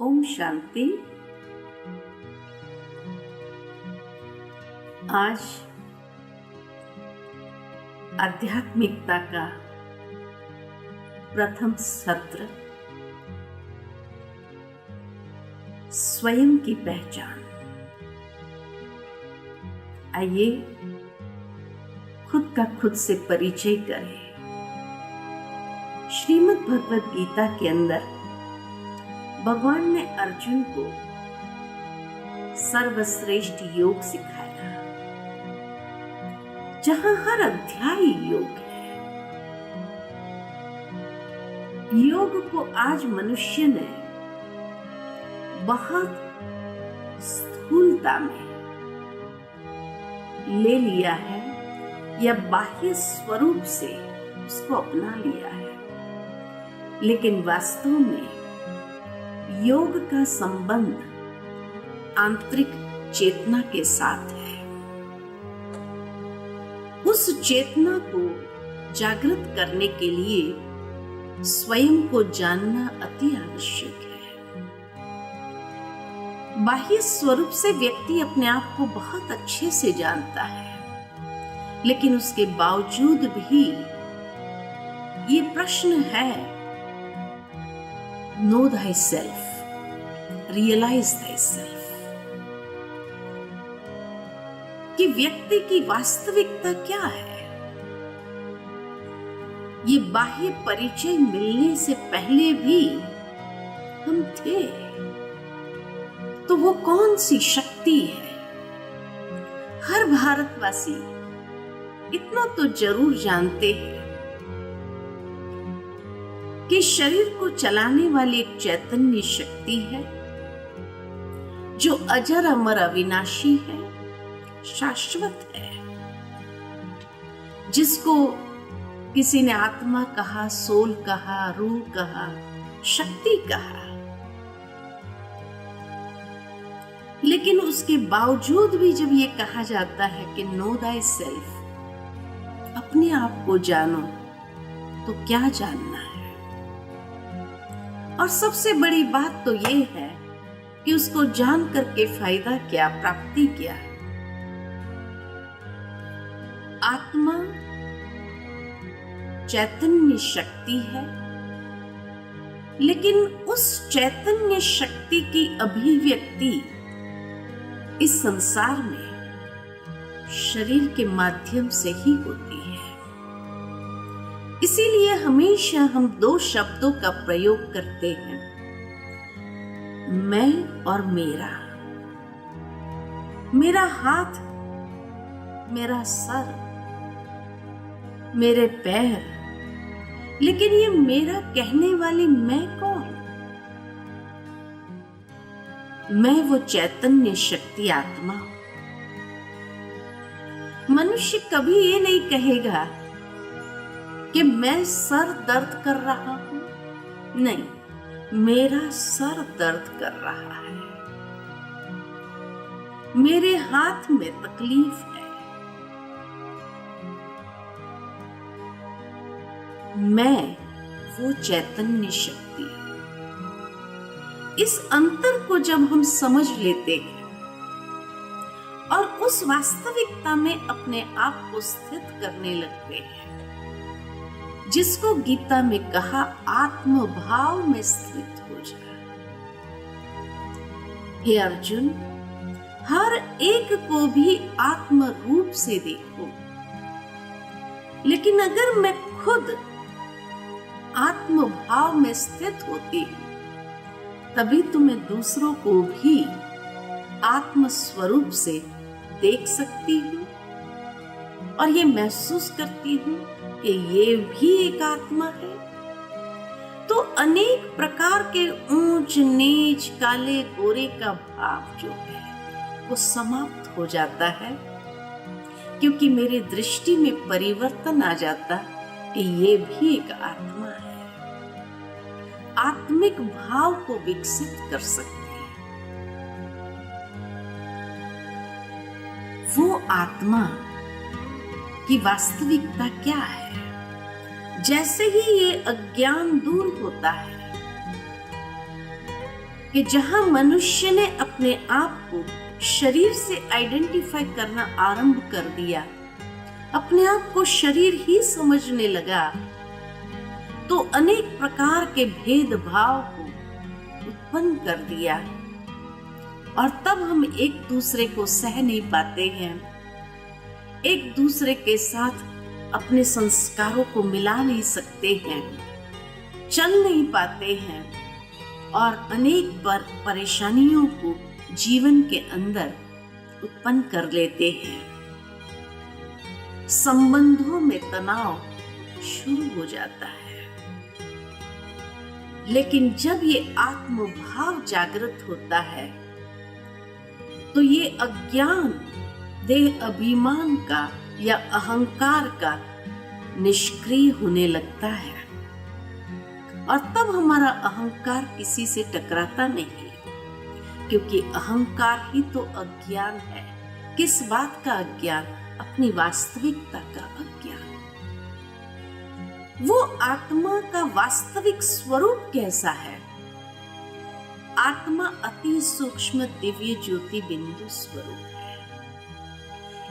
ओम शांति। आज आध्यात्मिकता का प्रथम सत्र, स्वयं की पहचान। आइए खुद का खुद से परिचय करें। श्रीमद् भगवद गीता के अंदर भगवान ने अर्जुन को सर्वश्रेष्ठ योग सिखाया, जहां हर अध्याय योग है। योग को आज मनुष्य ने बहुत स्थूलता में ले लिया है या बाह्य स्वरूप से उसको अपना लिया है, लेकिन वास्तव में योग का संबंध आंतरिक चेतना के साथ है। उस चेतना को जागृत करने के लिए स्वयं को जानना अति आवश्यक है। बाह्य स्वरूप से व्यक्ति अपने आप को बहुत अच्छे से जानता है, लेकिन उसके बावजूद भी ये प्रश्न है, Know thyself, realize thyself, कि व्यक्ति की वास्तविकता क्या है। ये बाह्य परिचय मिलने से पहले भी हम थे, तो वो कौन सी शक्ति है। हर भारतवासी इतना तो जरूर जानते हैं कि शरीर को चलाने वाली एक चैतन्य शक्ति है, जो अजर अमर अविनाशी है, शाश्वत है, जिसको किसी ने आत्मा कहा, सोल कहा, रूह कहा, शक्ति कहा। लेकिन उसके बावजूद भी जब ये कहा जाता है कि नो दाई सेल्फ, अपने आप को जानो, तो क्या जानना है। और सबसे बड़ी बात तो ये है कि उसको जान करके फायदा क्या, प्राप्ति क्या है। आत्मा चैतन्य शक्ति है, लेकिन उस चैतन्य शक्ति की अभिव्यक्ति इस संसार में शरीर के माध्यम से ही होती है। इसीलिए हमेशा हम दो शब्दों का प्रयोग करते हैं, मैं और मेरा। मेरा हाथ, मेरा सर, मेरे पैर, लेकिन ये मेरा कहने वाली मैं कौन? मैं वो चैतन्य शक्ति आत्मा हूं। मनुष्य कभी ये नहीं कहेगा कि मैं सर दर्द कर रहा हूं। नहीं, मेरा सर दर्द कर रहा है, मेरे हाथ में तकलीफ है। मैं वो चैतन्य शक्ति हूं। इस अंतर को जब हम समझ लेते हैं और उस वास्तविकता में अपने आप को स्थित करने लगते हैं, जिसको गीता में कहा आत्म भाव में स्थित हो जाए। हे अर्जुन, हर एक को भी आत्म रूप से देखो, लेकिन अगर मैं खुद आत्म भाव में स्थित होती हूं, तभी तो मैं दूसरों को भी आत्म स्वरूप से देख सकती हूं और ये महसूस करती हूं कि ये भी एक आत्मा है। तो अनेक प्रकार के ऊंच नीच, काले गोरे का भाव जो है वो समाप्त हो जाता है, क्योंकि मेरी दृष्टि में परिवर्तन आ जाता कि ये भी एक आत्मा है। आत्मिक भाव को विकसित कर सकते हैं। वो आत्मा की वास्तविकता क्या है। जैसे ही ये अज्ञान दूर होता है कि जहां मनुष्य ने अपने आप को शरीर से आइडेंटिफाई करना आरंभ कर दिया, अपने आप को शरीर ही समझने लगा, तो अनेक प्रकार के भेदभाव को उत्पन्न कर दिया। और तब हम एक दूसरे को सह नहीं पाते हैं, एक दूसरे के साथ अपने संस्कारों को मिला नहीं सकते हैं, चल नहीं पाते हैं और अनेक परेशानियों को जीवन के अंदर उत्पन्न कर लेते हैं। संबंधों में तनाव शुरू हो जाता है। लेकिन जब ये आत्मभाव जागृत होता है तो ये अज्ञान देह अभिमान का या अहंकार का निष्क्रिय होने लगता है और तब हमारा अहंकार किसी से टकराता नहीं, क्योंकि अहंकार ही तो अज्ञान है। किस बात का अज्ञान? अपनी वास्तविकता का अज्ञान। वो आत्मा का वास्तविक स्वरूप कैसा है? आत्मा अति सूक्ष्म दिव्य ज्योति बिंदु स्वरूप है।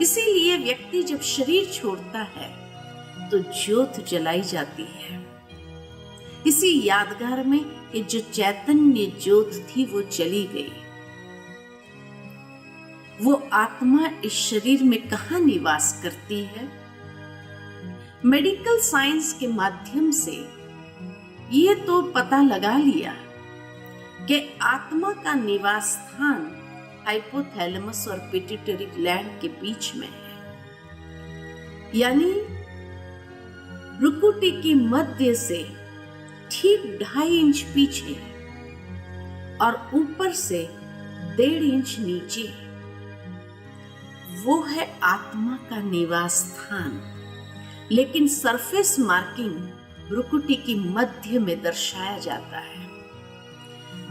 इसीलिए व्यक्ति जब शरीर छोड़ता है तो ज्योत जलाई जाती है। इसी यादगार में कि जो चैतन्य ज्योत थी वो चली गई। वो आत्मा इस शरीर में कहाँ निवास करती है? मेडिकल साइंस के माध्यम से ये तो पता लगा लिया कि आत्मा का निवास स्थान हाइपोथैलेमस और पिट्यूटरी ग्लैंड के बीच में है, यानी भ्रुकुटी की मध्य से ठीक 2.5 इंच पीछे और ऊपर से 1.5 इंच नीचे। वो है आत्मा का निवास स्थान। लेकिन सरफेस मार्किंग भ्रुकुटी की मध्य में दर्शाया जाता है,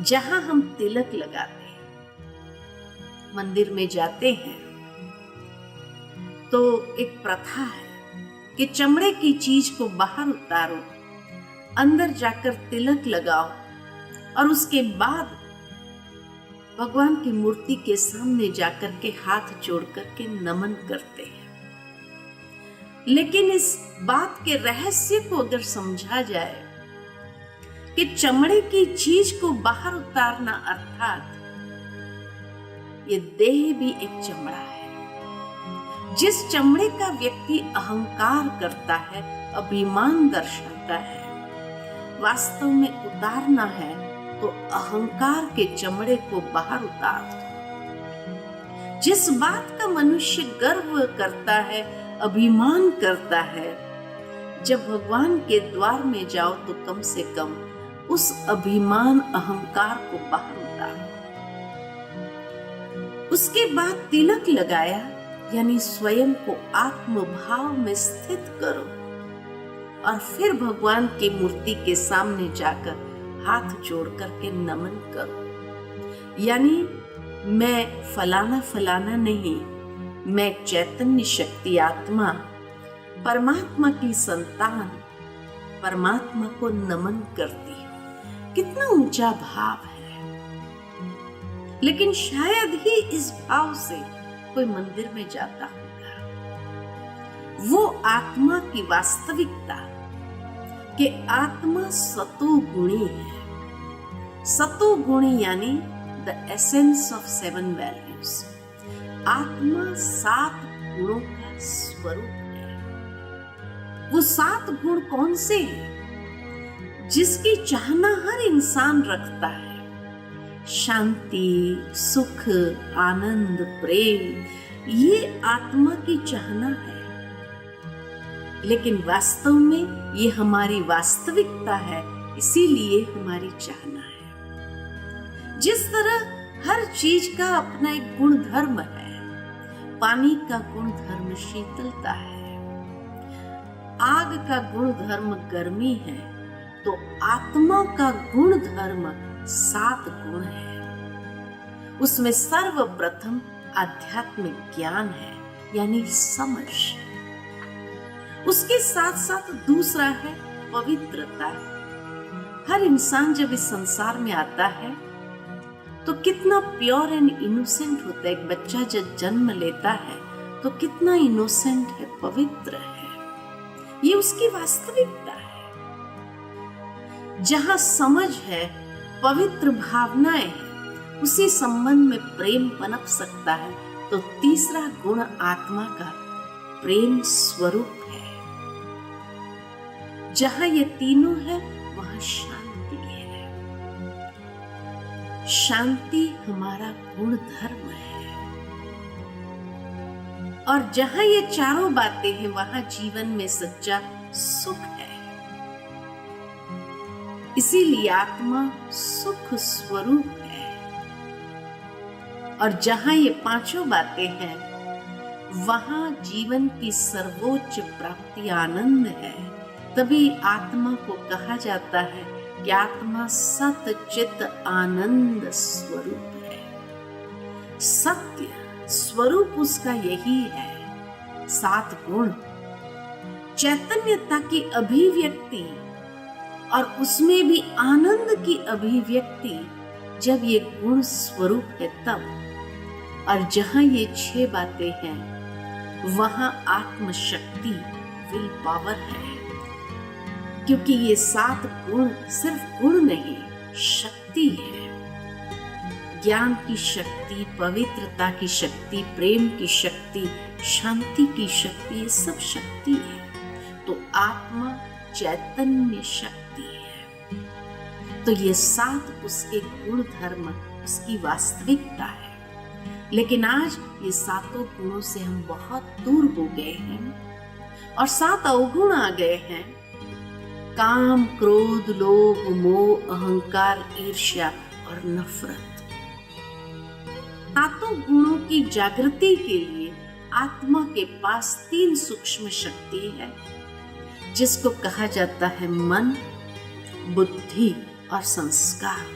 जहां हम तिलक लगाते हैं। मंदिर में जाते हैं तो एक प्रथा है कि चमड़े की चीज को बाहर उतारो, अंदर जाकर तिलक लगाओ और उसके बाद भगवान की मूर्ति के सामने जाकर के हाथ जोड़ करके नमन करते हैं। लेकिन इस बात के रहस्य को अगर समझा जाए कि चमड़े की चीज को बाहर उतारना अर्थात ये देह भी एक चमड़ा है। जिस चमड़े का व्यक्ति अहंकार करता है, अभिमान दर्शाता है, वास्तव में उतारना है तो अहंकार के चमड़े को बाहर उतार दो। जिस बात का मनुष्य गर्व करता है, अभिमान करता है, जब भगवान के द्वार में जाओ तो कम से कम उस अभिमान अहंकार को बाहर उतारो। उसके बाद तिलक लगाया, यानी स्वयं को आत्मभाव में स्थित करो और फिर भगवान की मूर्ति के सामने जाकर हाथ जोड़ करके नमन करो। यानी मैं फलाना फलाना नहीं, मैं चैतन्य शक्ति आत्मा, परमात्मा की संतान, परमात्मा को नमन करती हूं। कितना ऊंचा भाव है। लेकिन शायद ही इस भाव से कोई मंदिर में जाता होगा। वो आत्मा की वास्तविकता कि आत्मा सतोगुणी है। सतोगुणी यानी द एसेंस ऑफ 7 वैल्यूज। आत्मा 7 गुणों का स्वरूप है। वो 7 गुण कौन से हैं जिसकी चाहना हर इंसान रखता है? शांति, सुख, आनंद, प्रेम, ये आत्मा की चाहना है। लेकिन वास्तव में ये हमारी वास्तविकता है, इसीलिए हमारी चाहना है। जिस तरह हर चीज का अपना एक गुण धर्म है। पानी का गुण धर्म शीतलता है, आग का गुण धर्म गर्मी है, तो आत्मा का गुण धर्म 7 गुण है। उसमें सर्वप्रथम आध्यात्मिक ज्ञान है, यानी समझ। उसके साथ साथ दूसरा है पवित्रता। हर इंसान जब इस संसार में आता है तो कितना प्योर एंड इनोसेंट होता है। एक बच्चा जब जन्म लेता है तो कितना इनोसेंट है, पवित्र है। ये उसकी वास्तविकता है। जहां समझ है, पवित्र भावनाएं हैं, उसी संबंध में प्रेम पनप सकता है। तो तीसरा गुण आत्मा का प्रेम स्वरूप है। जहां ये तीनों है वहां शांति है। शांति हमारा गुण धर्म है। और जहां ये चारों बातें हैं वहां जीवन में सच्चा सुख है। इसीलिए आत्मा सुख स्वरूप है। और जहां ये पांचों बातें हैं वहां जीवन की सर्वोच्च प्राप्ति आनंद है। तभी आत्मा को कहा जाता है कि आत्मा सत चित आनंद स्वरूप है। सत्य स्वरूप उसका यही है। 7 गुण, चैतन्यता की अभिव्यक्ति और उसमें भी आनंद की अभिव्यक्ति जब ये गुण स्वरूप है तब। और जहां ये 6 बातें हैं वहां आत्मशक्ति, विल पावर है। क्योंकि ये 7 गुण सिर्फ गुण नहीं, शक्ति है। ज्ञान की शक्ति, पवित्रता की शक्ति, प्रेम की शक्ति, शांति की शक्ति, ये सब शक्ति है। तो आत्मा चैतन्य शक्ति है। तो ये 7 उसके गुण धर्म, उसकी वास्तविकता है। लेकिन आज ये 7 गुणों से हम बहुत दूर हो गए हैं और 7 अवगुण आ गए हैं। काम, क्रोध, लोभ, मोह, अहंकार, ईर्ष्या और नफरत। 7 गुणों की जागृति के लिए आत्मा के पास 3 सूक्ष्म शक्ति है, जिसको कहा जाता है मन, बुद्धि और संस्कार।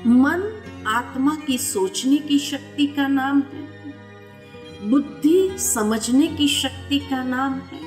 मन आत्मा की सोचने की शक्ति का नाम है। बुद्धि समझने की शक्ति का नाम है।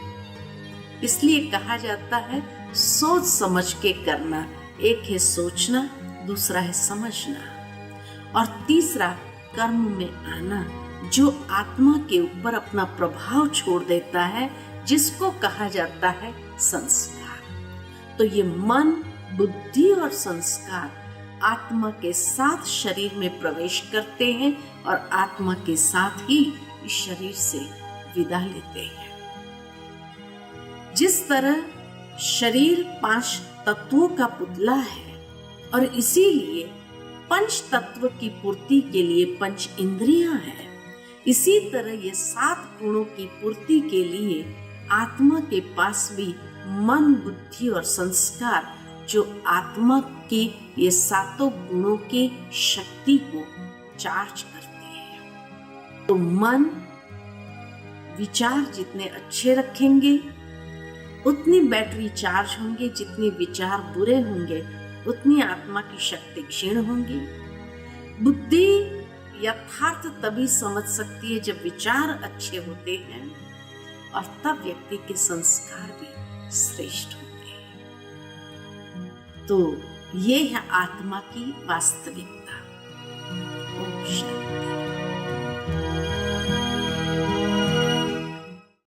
इसलिए कहा जाता है सोच समझ के करना। एक है सोचना, दूसरा है समझना और तीसरा कर्म में आना, जो आत्मा के ऊपर अपना प्रभाव छोड़ देता है, जिसको कहा जाता है संस्कार। तो ये मन, बुद्धि और संस्कार आत्मा के साथ शरीर में प्रवेश करते हैं और आत्मा के साथ ही इस शरीर से विदा लेते हैं। जिस तरह शरीर 5 तत्वों का पुतला है और इसीलिए 5 तत्व की पूर्ति के लिए 5 इंद्रियां हैं, इसी तरह ये 7 गुणों की पूर्ति के लिए आत्मा के पास भी मन, बुद्धि और संस्कार, जो आत्मा के ये 7 गुणों की शक्ति को चार्ज करते हैं। तो मन विचार जितने अच्छे रखेंगे उतनी बैटरी चार्ज होंगे, जितने विचार बुरे होंगे उतनी आत्मा की शक्ति क्षीण होंगी। बुद्धि यथार्थ तभी समझ सकती है जब विचार अच्छे होते हैं और तब व्यक्ति के संस्कार भी श्रेष्ठ होते हैं। तो ये है आत्मा की वास्तविकता। ओम शांति।